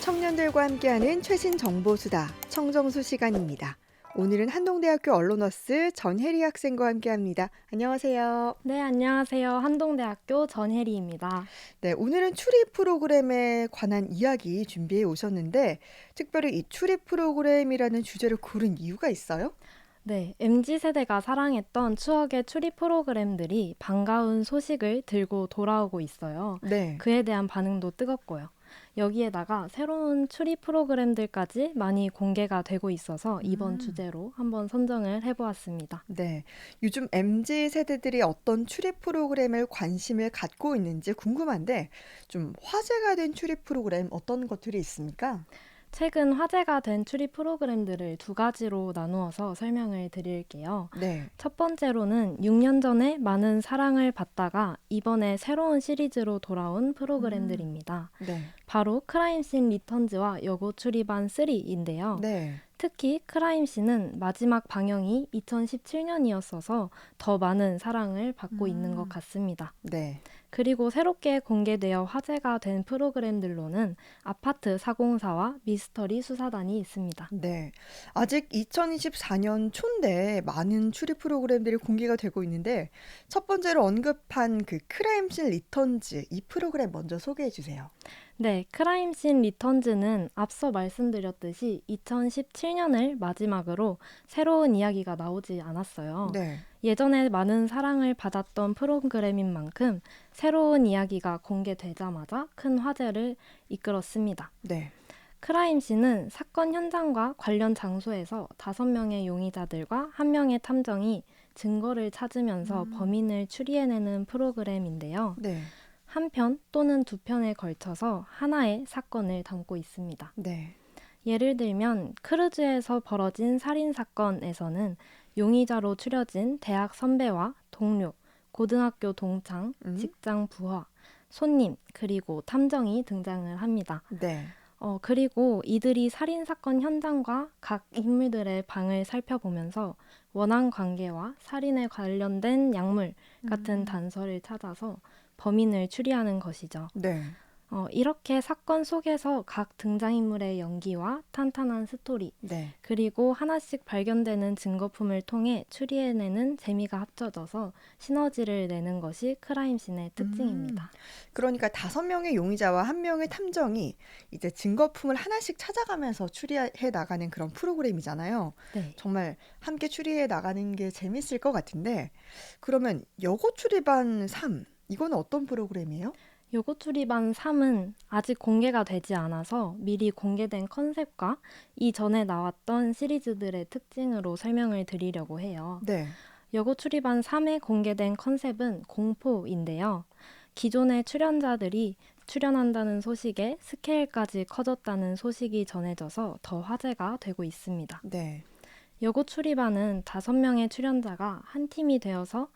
청년들과 함께하는 최신 정보수다 청정수 시간입니다. 오늘은 한동대학교 언론어스 전혜리 학생과 함께합니다. 안녕하세요. 네, 안녕하세요. 한동대학교 전혜리입니다. 네, 오늘은 출입 프로그램에 관한 이야기 준비해 오셨는데 특별히 이 출입 프로그램이라는 주제를 고른 이유가 있어요? 네, MZ세대가 사랑했던 추억의 출입 프로그램들이 반가운 소식을 들고 돌아오고 있어요. 네. 그에 대한 반응도 뜨겁고요. 여기에다가 새로운 출입 프로그램들까지 많이 공개가 되고 있어서 이번 주제로 한번 선정을 해보았습니다. 네. 요즘 MZ 세대들이 어떤 출입 프로그램을 관심을 갖고 있는지 궁금한데 좀 화제가 된 출입 프로그램 어떤 것들이 있습니까? 최근 화제가 된 출입 프로그램들을 두 가지로 나누어서 설명을 드릴게요. 네. 첫 번째로는 6년 전에 많은 사랑을 받다가 이번에 새로운 시리즈로 돌아온 프로그램들입니다. 네. 바로 크라임씬 리턴즈와 여고 출입반 3인데요. 네. 특히 크라임씬은 마지막 방영이 2017년이었어서 더 많은 사랑을 받고 있는 것 같습니다. 네. 그리고 새롭게 공개되어 화제가 된 프로그램들로는 아파트 404와 미스터리 수사단이 있습니다. 네. 아직 2024년 초인데 많은 출입 프로그램들이 공개가 되고 있는데 첫 번째로 언급한 그 크라임씬 리턴즈 이 프로그램 먼저 소개해 주세요. 네, 크라임씬 리턴즈는 앞서 말씀드렸듯이 2017년을 마지막으로 새로운 이야기가 나오지 않았어요. 네. 예전에 많은 사랑을 받았던 프로그램인 만큼 새로운 이야기가 공개되자마자 큰 화제를 이끌었습니다. 네. 크라임씬은 사건 현장과 관련 장소에서 5명의 용의자들과 1명의 탐정이 증거를 찾으면서 범인을 추리해내는 프로그램인데요. 네. 한 편 또는 두 편에 걸쳐서 하나의 사건을 담고 있습니다. 네. 예를 들면 크루즈에서 벌어진 살인사건에서는 용의자로 추려진 대학 선배와 동료, 고등학교 동창, 직장 부하, 손님, 그리고 탐정이 등장을 합니다. 네. 그리고 이들이 살인사건 현장과 각 인물들의 방을 살펴보면서 원한 관계와 살인에 관련된 약물 같은 단서를 찾아서 범인을 추리하는 것이죠. 네. 이렇게 사건 속에서 각 등장인물의 연기와 탄탄한 스토리, 네. 그리고 하나씩 발견되는 증거품을 통해 추리해내는 재미가 합쳐져서 시너지를 내는 것이 크라임씬의 특징입니다. 그러니까 5명의 용의자와 1명의 탐정이 이제 증거품을 하나씩 찾아가면서 추리해 나가는 그런 프로그램이잖아요. 네. 정말 함께 추리해 나가는 게 재밌을 것 같은데 그러면 여고 출입반 3 이거는 어떤 프로그램이에요? 요거 출입반 3은 아직 공개가 되지 않아서 미리 공개된 컨셉과 이전에 나왔던 시리즈들의 특징으로 설명을 드리려고 해요. 네. 여고 출입반 3에 공개된 컨셉은 공포인데요. 기존의 출연자들이 출연한다는 소식에 스케일까지 커졌다는 소식이 전해져서 더 화제가 되고 있습니다. 네. 여고 출입반은 5명의 출연자가 한 팀이 되어서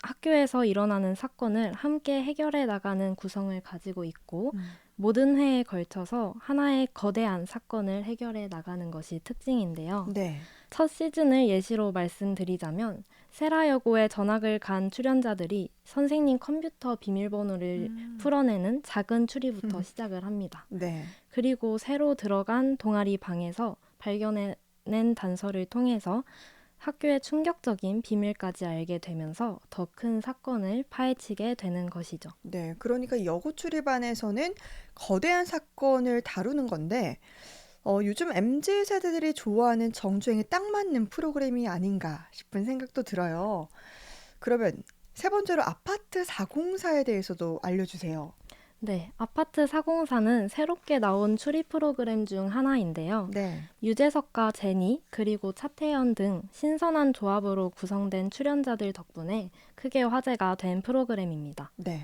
학교에서 일어나는 사건을 함께 해결해 나가는 구성을 가지고 있고 모든 회에 걸쳐서 하나의 거대한 사건을 해결해 나가는 것이 특징인데요. 네. 첫 시즌을 예시로 말씀드리자면 세라여고에 전학을 간 출연자들이 선생님 컴퓨터 비밀번호를 풀어내는 작은 추리부터 시작을 합니다. 네. 그리고 새로 들어간 동아리 방에서 발견해낸 단서를 통해서 학교의 충격적인 비밀까지 알게 되면서 더 큰 사건을 파헤치게 되는 것이죠. 네. 그러니까 여고 출입반에서는 거대한 사건을 다루는 건데 요즘 MZ 세대들이 좋아하는 정주행에 딱 맞는 프로그램이 아닌가 싶은 생각도 들어요. 그러면 세 번째로 아파트 404에 대해서도 알려주세요. 네, 아파트 404는 새롭게 나온 추리 프로그램 중 하나인데요. 네. 유재석과 제니, 그리고 차태현 등 신선한 조합으로 구성된 출연자들 덕분에 크게 화제가 된 프로그램입니다. 네.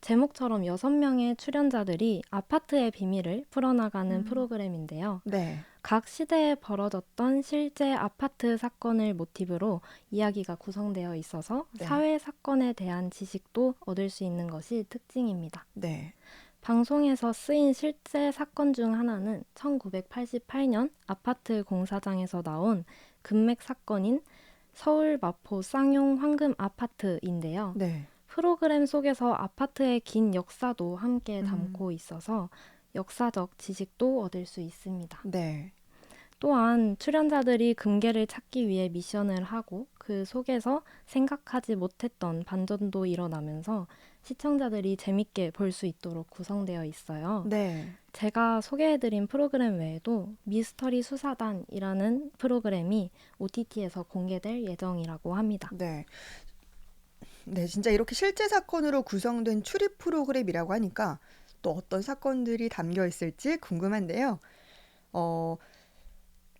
제목처럼 6명의 출연자들이 아파트의 비밀을 풀어나가는 프로그램인데요. 네. 각 시대에 벌어졌던 실제 아파트 사건을 모티브로 이야기가 구성되어 있어서 네. 사회 사건에 대한 지식도 얻을 수 있는 것이 특징입니다. 네. 방송에서 쓰인 실제 사건 중 하나는 1988년 아파트 공사장에서 나온 금맥 사건인 서울 마포 쌍용 황금 아파트인데요. 네. 프로그램 속에서 아파트의 긴 역사도 함께 담고 있어서 역사적 지식도 얻을 수 있습니다. 네. 또한 출연자들이 금괴를 찾기 위해 미션을 하고 그 속에서 생각하지 못했던 반전도 일어나면서 시청자들이 재밌게 볼 수 있도록 구성되어 있어요. 네. 제가 소개해드린 프로그램 외에도 미스터리 수사단이라는 프로그램이 OTT에서 공개될 예정이라고 합니다. 네. 네, 진짜 이렇게 실제 사건으로 구성된 추리 프로그램이라고 하니까 또 어떤 사건들이 담겨 있을지 궁금한데요. 어,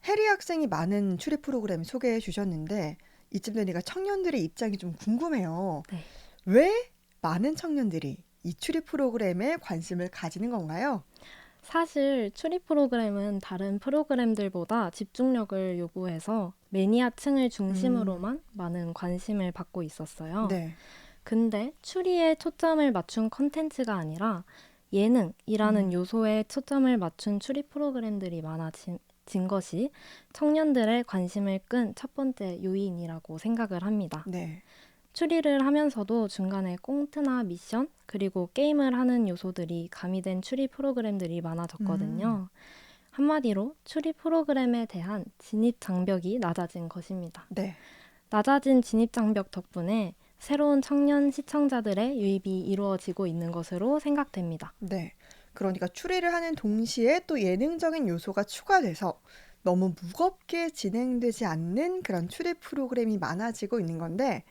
해리 학생이 많은 추리 프로그램 소개해 주셨는데 이쯤 되니까 청년들의 입장이 좀 궁금해요. 네. 왜 많은 청년들이 이 추리 프로그램에 관심을 가지는 건가요? 사실 추리 프로그램은 다른 프로그램들보다 집중력을 요구해서 매니아층을 중심으로만 많은 관심을 받고 있었어요. 네. 근데 추리에 초점을 맞춘 컨텐츠가 아니라 예능이라는 요소에 초점을 맞춘 추리 프로그램들이 많아진 것이 청년들의 관심을 끈 첫 번째 요인이라고 생각을 합니다. 네. 추리를 하면서도 중간에 꽁트나 미션, 그리고 게임을 하는 요소들이 가미된 추리 프로그램들이 많아졌거든요. 한마디로 추리 프로그램에 대한 진입 장벽이 낮아진 것입니다. 네. 낮아진 진입 장벽 덕분에 새로운 청년 시청자들의 유입이 이루어지고 있는 것으로 생각됩니다. 네. 그러니까 추리를 하는 동시에 또 예능적인 요소가 추가돼서 너무 무겁게 진행되지 않는 그런 추리 프로그램이 많아지고 있는 건데,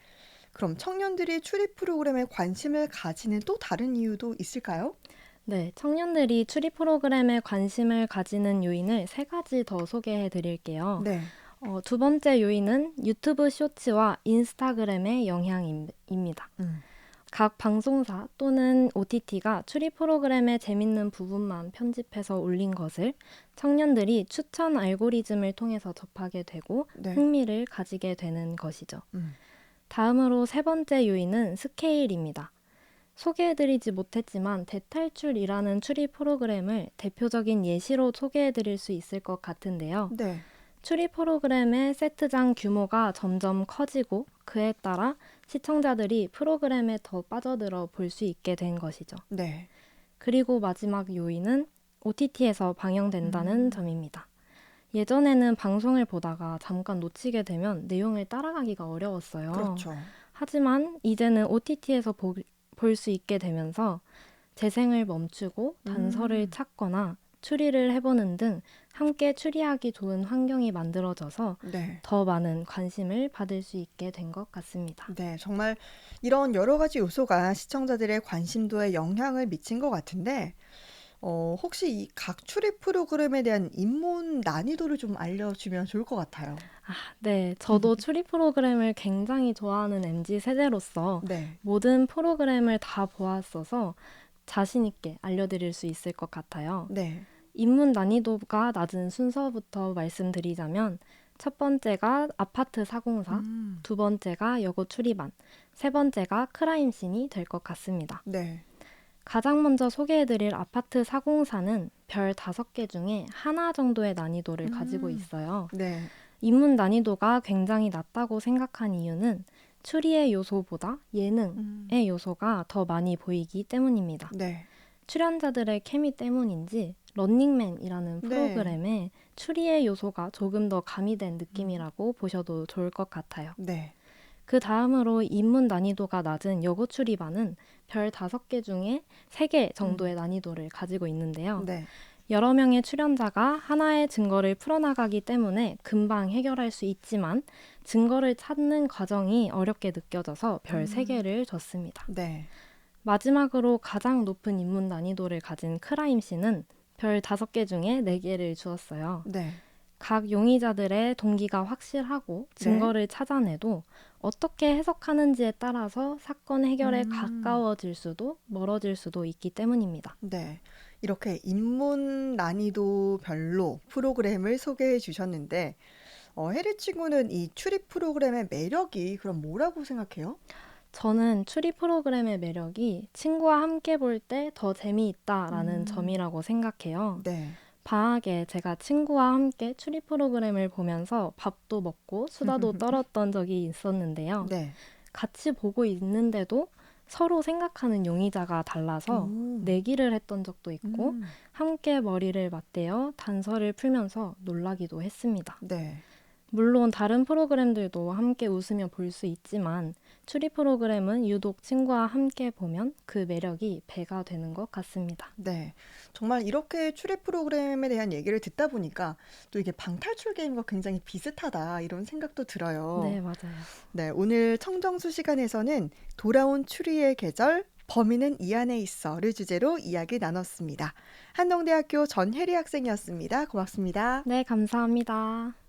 그럼 청년들이 추리 프로그램에 관심을 가지는 또 다른 이유도 있을까요? 네, 청년들이 추리 프로그램에 관심을 가지는 요인을 세 가지 더 소개해 드릴게요. 네. 두 번째 요인은 유튜브 쇼츠와 인스타그램의 영향입니다. 각 방송사 또는 OTT가 추리 프로그램의 재밌는 부분만 편집해서 올린 것을 청년들이 추천 알고리즘을 통해서 접하게 되고 네. 흥미를 가지게 되는 것이죠. 음. 다음으로 세 번째 요인은 스케일입니다. 소개해드리지 못했지만 대탈출이라는 추리 프로그램을 대표적인 예시로 소개해드릴 수 있을 것 같은데요. 네. 추리 프로그램의 세트장 규모가 점점 커지고 그에 따라 시청자들이 프로그램에 더 빠져들어 볼 수 있게 된 것이죠. 네. 그리고 마지막 요인은 OTT에서 방영된다는 점입니다. 예전에는 방송을 보다가 잠깐 놓치게 되면 내용을 따라가기가 어려웠어요. 그렇죠. 하지만 이제는 OTT에서 볼 수 있게 되면서 재생을 멈추고 단서를 찾거나 추리를 해보는 등 함께 추리하기 좋은 환경이 만들어져서 네. 더 많은 관심을 받을 수 있게 된 것 같습니다. 네, 정말 이런 여러 가지 요소가 시청자들의 관심도에 영향을 미친 것 같은데, 혹시 이 각 추리 프로그램에 대한 입문 난이도를 좀 알려주면 좋을 것 같아요. 네, 저도 추리 프로그램을 굉장히 좋아하는 MZ 세대로서 네. 모든 프로그램을 다 보았어서 자신 있게 알려드릴 수 있을 것 같아요. 네. 입문 난이도가 낮은 순서부터 말씀드리자면 첫 번째가 아파트 404, 두 번째가 여고 추리반, 세 번째가 크라임씬이 될 것 같습니다. 네. 가장 먼저 소개해드릴 아파트 404는 별 5개 중에 하나 정도의 난이도를 가지고 있어요. 네. 입문 난이도가 굉장히 낮다고 생각한 이유는 추리의 요소보다 예능의 요소가 더 많이 보이기 때문입니다. 네. 출연자들의 케미 때문인지 런닝맨이라는 네. 프로그램에 추리의 요소가 조금 더 가미된 느낌이라고 보셔도 좋을 것 같아요. 네. 그 다음으로 입문 난이도가 낮은 여고 추리반은 별 5개 중에 3개 정도의 난이도를 가지고 있는데요. 네. 여러 명의 출연자가 하나의 증거를 풀어나가기 때문에 금방 해결할 수 있지만 증거를 찾는 과정이 어렵게 느껴져서 별 3개를 줬습니다. 네. 마지막으로 가장 높은 입문 난이도를 가진 크라임씬은 별 5개 중에 4개를 주었어요. 네. 각 용의자들의 동기가 확실하고 증거를 찾아내도 어떻게 해석하는지에 따라서 사건 해결에 가까워질 수도 멀어질 수도 있기 때문입니다. 네. 이렇게 입문 난이도별로 프로그램을 소개해 주셨는데, 혜리 친구는 이 추리 프로그램의 매력이 그럼 뭐라고 생각해요? 저는 추리 프로그램의 매력이 친구와 함께 볼 때 더 재미있다라는 점이라고 생각해요. 네. 방학에 제가 친구와 함께 추리 프로그램을 보면서 밥도 먹고 수다도 떨었던 적이 있었는데요. 네. 같이 보고 있는데도 서로 생각하는 용의자가 달라서 오. 내기를 했던 적도 있고 음. 함께 머리를 맞대어 단서를 풀면서 놀라기도 했습니다. 네. 물론 다른 프로그램들도 함께 웃으며 볼 수 있지만 추리 프로그램은 유독 친구와 함께 보면 그 매력이 배가 되는 것 같습니다. 네. 정말 이렇게 추리 프로그램에 대한 얘기를 듣다 보니까 또 이게 방탈출 게임과 굉장히 비슷하다 이런 생각도 들어요. 네, 맞아요. 네, 오늘 청정수 시간에서는 돌아온 추리의 계절, 범인은 이 안에 있어를 주제로 이야기 나눴습니다. 한동대학교 전혜리 학생이었습니다. 고맙습니다. 네, 감사합니다.